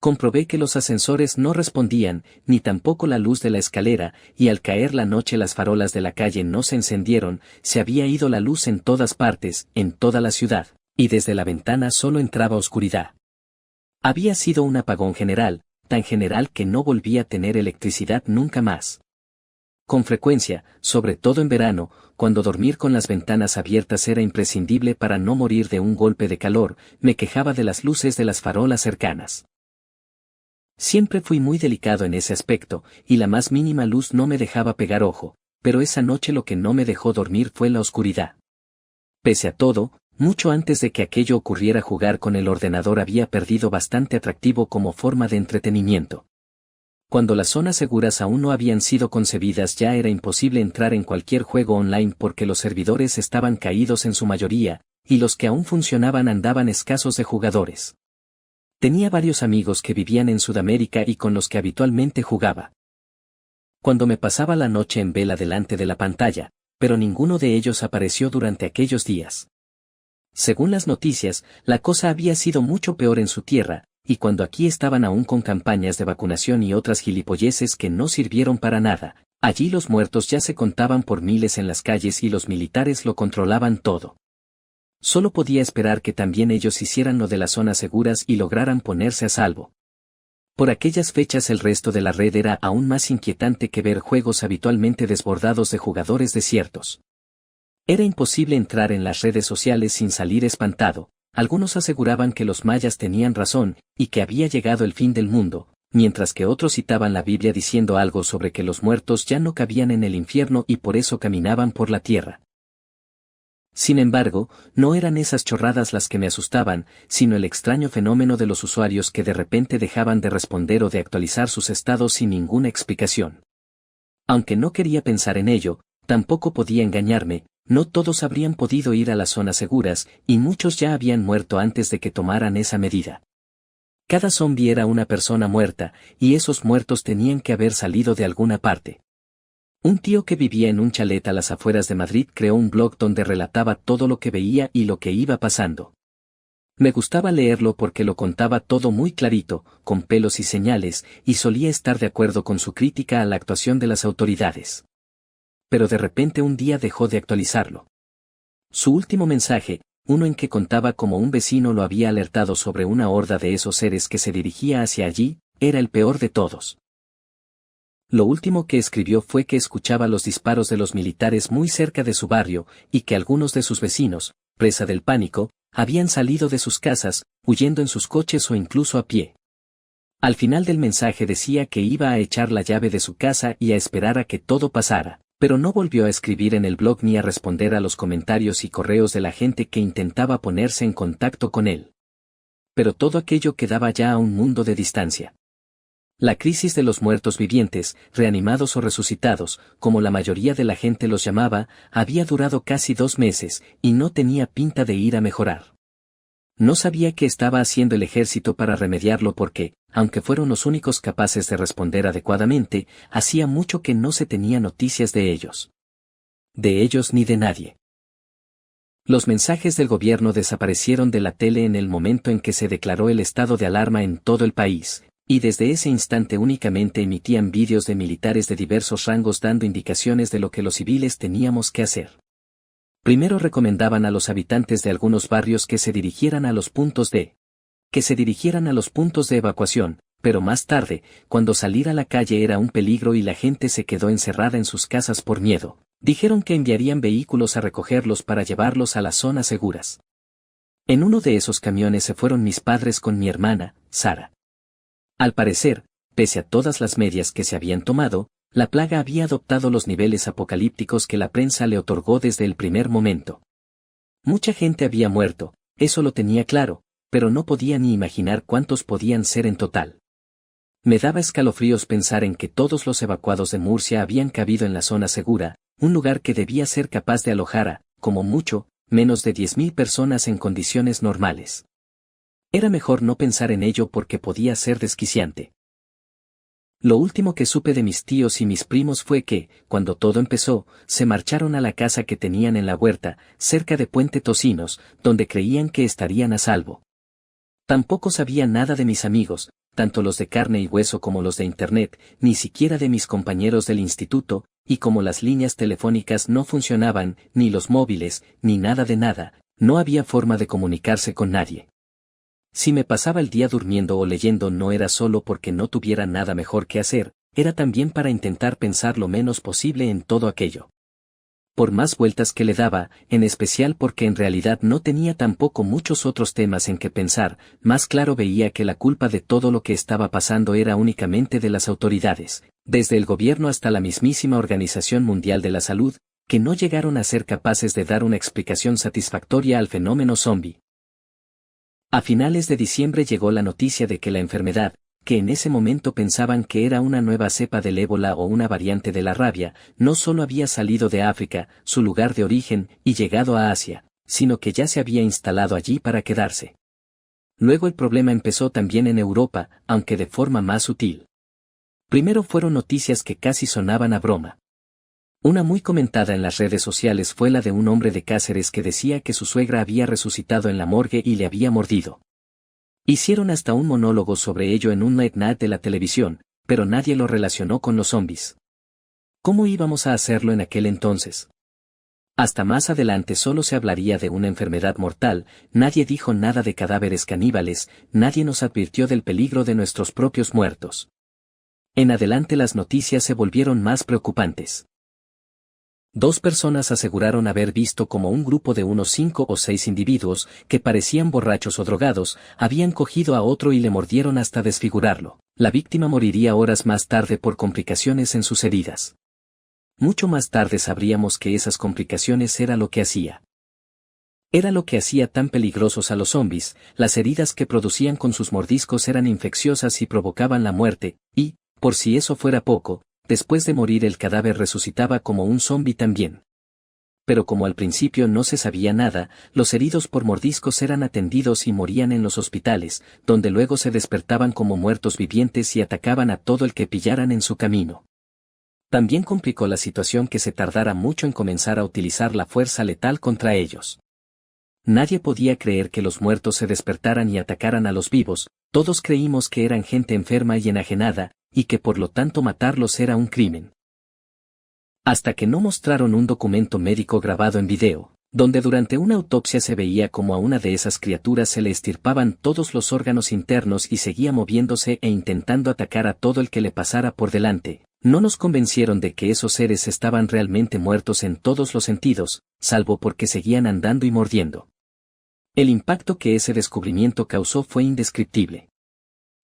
Comprobé que los ascensores no respondían, ni tampoco la luz de la escalera, y al caer la noche las farolas de la calle no se encendieron, se había ido la luz en todas partes, en toda la ciudad, y desde la ventana solo entraba oscuridad. Había sido un apagón general, tan general que no volví a tener electricidad nunca más. Con frecuencia, sobre todo en verano, cuando dormir con las ventanas abiertas era imprescindible para no morir de un golpe de calor, me quejaba de las luces de las farolas cercanas. Siempre fui muy delicado en ese aspecto, y la más mínima luz no me dejaba pegar ojo, pero esa noche lo que no me dejó dormir fue la oscuridad. Pese a todo, mucho antes de que aquello ocurriera jugar con el ordenador había perdido bastante atractivo como forma de entretenimiento. Cuando las zonas seguras aún no habían sido concebidas ya era imposible entrar en cualquier juego online porque los servidores estaban caídos en su mayoría, y los que aún funcionaban andaban escasos de jugadores. Tenía varios amigos que vivían en Sudamérica y con los que habitualmente jugaba. Cuando me pasaba la noche en vela delante de la pantalla, pero ninguno de ellos apareció durante aquellos días. Según las noticias, la cosa había sido mucho peor en su tierra, y cuando aquí estaban aún con campañas de vacunación y otras gilipolleces que no sirvieron para nada, allí los muertos ya se contaban por miles en las calles y los militares lo controlaban todo. Solo podía esperar que también ellos hicieran lo de las zonas seguras y lograran ponerse a salvo. Por aquellas fechas el resto de la red era aún más inquietante que ver juegos habitualmente desbordados de jugadores desiertos. Era imposible entrar en las redes sociales sin salir espantado. Algunos aseguraban que los mayas tenían razón, y que había llegado el fin del mundo, mientras que otros citaban la Biblia diciendo algo sobre que los muertos ya no cabían en el infierno y por eso caminaban por la tierra. Sin embargo, no eran esas chorradas las que me asustaban, sino el extraño fenómeno de los usuarios que de repente dejaban de responder o de actualizar sus estados sin ninguna explicación. Aunque no quería pensar en ello, tampoco podía engañarme, no todos habrían podido ir a las zonas seguras, y muchos ya habían muerto antes de que tomaran esa medida. Cada zombi era una persona muerta, y esos muertos tenían que haber salido de alguna parte. Un tío que vivía en un chalet a las afueras de Madrid creó un blog donde relataba todo lo que veía y lo que iba pasando. Me gustaba leerlo porque lo contaba todo muy clarito, con pelos y señales, y solía estar de acuerdo con su crítica a la actuación de las autoridades. Pero de repente un día dejó de actualizarlo. Su último mensaje, uno en que contaba cómo un vecino lo había alertado sobre una horda de esos seres que se dirigía hacia allí, era el peor de todos. Lo último que escribió fue que escuchaba los disparos de los militares muy cerca de su barrio, y que algunos de sus vecinos, presa del pánico, habían salido de sus casas, huyendo en sus coches o incluso a pie. Al final del mensaje decía que iba a echar la llave de su casa y a esperar a que todo pasara, pero no volvió a escribir en el blog ni a responder a los comentarios y correos de la gente que intentaba ponerse en contacto con él. Pero todo aquello quedaba ya a un mundo de distancia. La crisis de los muertos vivientes, reanimados o resucitados, como la mayoría de la gente los llamaba, había durado casi 2 meses, y no tenía pinta de ir a mejorar. No sabía qué estaba haciendo el ejército para remediarlo porque, aunque fueron los únicos capaces de responder adecuadamente, hacía mucho que no se tenía noticias de ellos. De ellos ni de nadie. Los mensajes del gobierno desaparecieron de la tele en el momento en que se declaró el estado de alarma en todo el país, y desde ese instante únicamente emitían vídeos de militares de diversos rangos dando indicaciones de lo que los civiles teníamos que hacer. Primero recomendaban a los habitantes de algunos barrios que se dirigieran a los puntos de evacuación, pero más tarde, cuando salir a la calle era un peligro y la gente se quedó encerrada en sus casas por miedo, dijeron que enviarían vehículos a recogerlos para llevarlos a las zonas seguras. En uno de esos camiones se fueron mis padres con mi hermana, Sara. Al parecer, pese a todas las medidas que se habían tomado, La plaga había adoptado los niveles apocalípticos que la prensa le otorgó desde el primer momento. Mucha gente había muerto, eso lo tenía claro, pero no podía ni imaginar cuántos podían ser en total. Me daba escalofríos pensar en que todos los evacuados de Murcia habían cabido en la zona segura, un lugar que debía ser capaz de alojar a, como mucho, menos de 10.000 personas en condiciones normales. Era mejor no pensar en ello porque podía ser desquiciante. Lo último que supe de mis tíos y mis primos fue que, cuando todo empezó, se marcharon a la casa que tenían en la huerta, cerca de Puente Tocinos, donde creían que estarían a salvo. Tampoco sabía nada de mis amigos, tanto los de carne y hueso como los de internet, ni siquiera de mis compañeros del instituto, y como las líneas telefónicas no funcionaban, ni los móviles, ni nada de nada, no había forma de comunicarse con nadie. Si me pasaba el día durmiendo o leyendo no era solo porque no tuviera nada mejor que hacer, era también para intentar pensar lo menos posible en todo aquello. Por más vueltas que le daba, en especial porque en realidad no tenía tampoco muchos otros temas en que pensar, más claro veía que la culpa de todo lo que estaba pasando era únicamente de las autoridades, desde el gobierno hasta la mismísima Organización Mundial de la Salud, que no llegaron a ser capaces de dar una explicación satisfactoria al fenómeno zombie. A finales de diciembre llegó la noticia de que la enfermedad, que en ese momento pensaban que era una nueva cepa del ébola o una variante de la rabia, no solo había salido de África, su lugar de origen, y llegado a Asia, sino que ya se había instalado allí para quedarse. Luego el problema empezó también en Europa, aunque de forma más sutil. Primero fueron noticias que casi sonaban a broma. Una muy comentada en las redes sociales fue la de un hombre de Cáceres que decía que su suegra había resucitado en la morgue y le había mordido. Hicieron hasta un monólogo sobre ello en un late night de la televisión, pero nadie lo relacionó con los zombies. ¿Cómo íbamos a hacerlo en aquel entonces? Hasta más adelante solo se hablaría de una enfermedad mortal, nadie dijo nada de cadáveres caníbales, nadie nos advirtió del peligro de nuestros propios muertos. En adelante las noticias se volvieron más preocupantes. 2 personas aseguraron haber visto como un grupo de unos 5 o 6 individuos, que parecían borrachos o drogados, habían cogido a otro y le mordieron hasta desfigurarlo. La víctima moriría horas más tarde por complicaciones en sus heridas. Mucho más tarde sabríamos que esas complicaciones era lo que hacía. Era lo que hacía tan peligrosos a los zombies, las heridas que producían con sus mordiscos eran infecciosas y provocaban la muerte, y, por si eso fuera poco, después de morir el cadáver resucitaba como un zombi también. Pero como al principio no se sabía nada, los heridos por mordiscos eran atendidos y morían en los hospitales, donde luego se despertaban como muertos vivientes y atacaban a todo el que pillaran en su camino. También complicó la situación que se tardara mucho en comenzar a utilizar la fuerza letal contra ellos. Nadie podía creer que los muertos se despertaran y atacaran a los vivos, todos creímos que eran gente enferma y enajenada, y que por lo tanto matarlos era un crimen. Hasta que no mostraron un documento médico grabado en video, donde durante una autopsia se veía como a una de esas criaturas se le extirpaban todos los órganos internos y seguía moviéndose e intentando atacar a todo el que le pasara por delante. No nos convencieron de que esos seres estaban realmente muertos en todos los sentidos, salvo porque seguían andando y mordiendo. El impacto que ese descubrimiento causó fue indescriptible.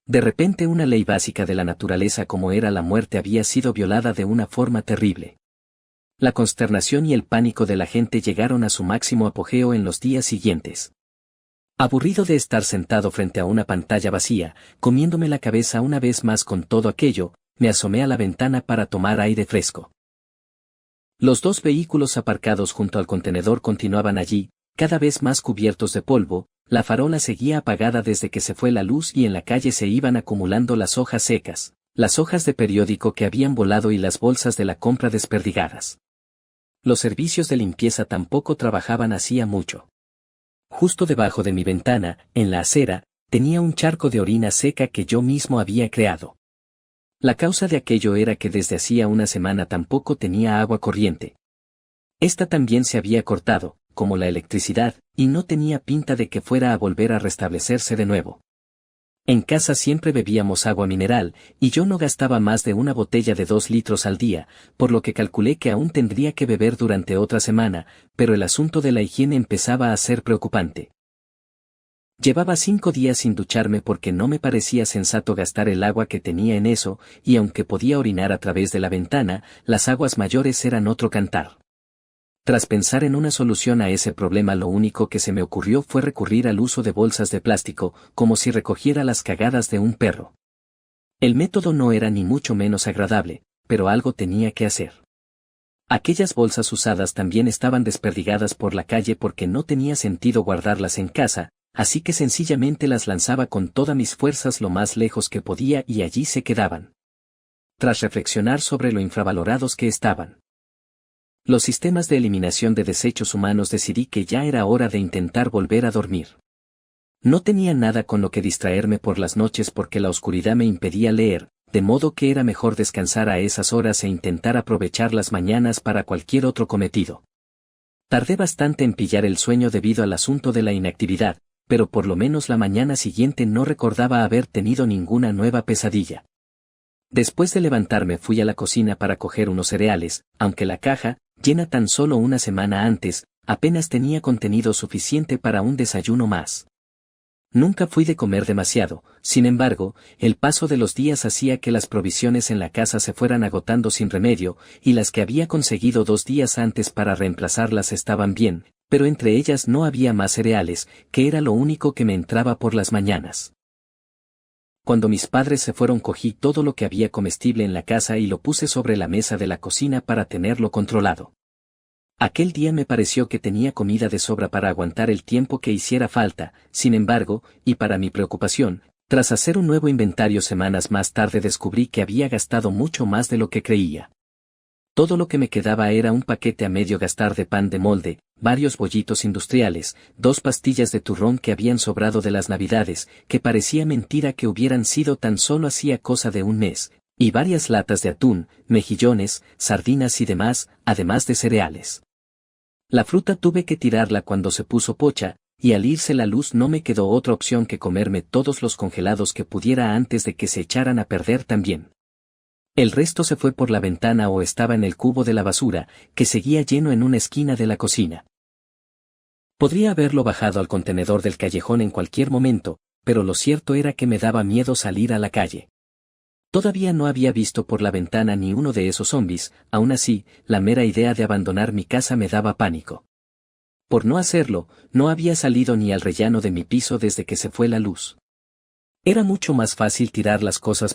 De repente una ley básica de la naturaleza como era la muerte había sido violada de una forma terrible. La consternación y el pánico de la gente llegaron a su máximo apogeo en los días siguientes. Aburrido de estar sentado frente a una pantalla vacía, comiéndome la cabeza una vez más con todo aquello, me asomé a la ventana para tomar aire fresco. Los 2 vehículos aparcados junto al contenedor continuaban allí, cada vez más cubiertos de polvo, la farola seguía apagada desde que se fue la luz y en la calle se iban acumulando las hojas secas, las hojas de periódico que habían volado y las bolsas de la compra desperdigadas. Los servicios de limpieza tampoco trabajaban hacía mucho. Justo debajo de mi ventana, en la acera, tenía un charco de orina seca que yo mismo había creado. La causa de aquello era que desde hacía una semana tampoco tenía agua corriente. Esta también se había cortado, como la electricidad, y no tenía pinta de que fuera a volver a restablecerse de nuevo. En casa siempre bebíamos agua mineral, y yo no gastaba más de una botella de 2 litros al día, por lo que calculé que aún tendría que beber durante otra semana, pero el asunto de la higiene empezaba a ser preocupante. Llevaba 5 días sin ducharme porque no me parecía sensato gastar el agua que tenía en eso, y aunque podía orinar a través de la ventana, las aguas mayores eran otro cantar. Tras pensar en una solución a ese problema, lo único que se me ocurrió fue recurrir al uso de bolsas de plástico, como si recogiera las cagadas de un perro. El método no era ni mucho menos agradable, pero algo tenía que hacer. Aquellas bolsas usadas también estaban desperdigadas por la calle porque no tenía sentido guardarlas en casa, así que sencillamente las lanzaba con todas mis fuerzas lo más lejos que podía y allí se quedaban. Tras reflexionar sobre lo infravalorados que estaban los sistemas de eliminación de desechos humanos, decidí que ya era hora de intentar volver a dormir. No tenía nada con lo que distraerme por las noches porque la oscuridad me impedía leer, de modo que era mejor descansar a esas horas e intentar aprovechar las mañanas para cualquier otro cometido. Tardé bastante en pillar el sueño debido al asunto de la inactividad, pero por lo menos la mañana siguiente no recordaba haber tenido ninguna nueva pesadilla. Después de levantarme fui a la cocina para coger unos cereales, aunque la caja, llena tan solo una semana antes, apenas tenía contenido suficiente para un desayuno más. Nunca fui de comer demasiado, sin embargo, el paso de los días hacía que las provisiones en la casa se fueran agotando sin remedio, y las que había conseguido 2 días antes para reemplazarlas estaban bien, pero entre ellas no había más cereales, que era lo único que me entraba por las mañanas. Cuando mis padres se fueron, cogí todo lo que había comestible en la casa y lo puse sobre la mesa de la cocina para tenerlo controlado. Aquel día me pareció que tenía comida de sobra para aguantar el tiempo que hiciera falta, sin embargo, y para mi preocupación, tras hacer un nuevo inventario semanas más tarde descubrí que había gastado mucho más de lo que creía. Todo lo que me quedaba era un paquete a medio gastar de pan de molde, varios bollitos industriales, 2 pastillas de turrón que habían sobrado de las navidades, que parecía mentira que hubieran sido tan solo hacía cosa de un mes, y varias latas de atún, mejillones, sardinas y demás, además de cereales. La fruta tuve que tirarla cuando se puso pocha, y al irse la luz no me quedó otra opción que comerme todos los congelados que pudiera antes de que se echaran a perder también. El resto se fue por la ventana o estaba en el cubo de la basura, que seguía lleno en una esquina de la cocina. Podría haberlo bajado al contenedor del callejón en cualquier momento, pero lo cierto era que me daba miedo salir a la calle. Todavía no había visto por la ventana ni uno de esos zombis, aún así, la mera idea de abandonar mi casa me daba pánico. Por no hacerlo, no había salido ni al rellano de mi piso desde que se fue la luz. Era mucho más fácil tirar las cosas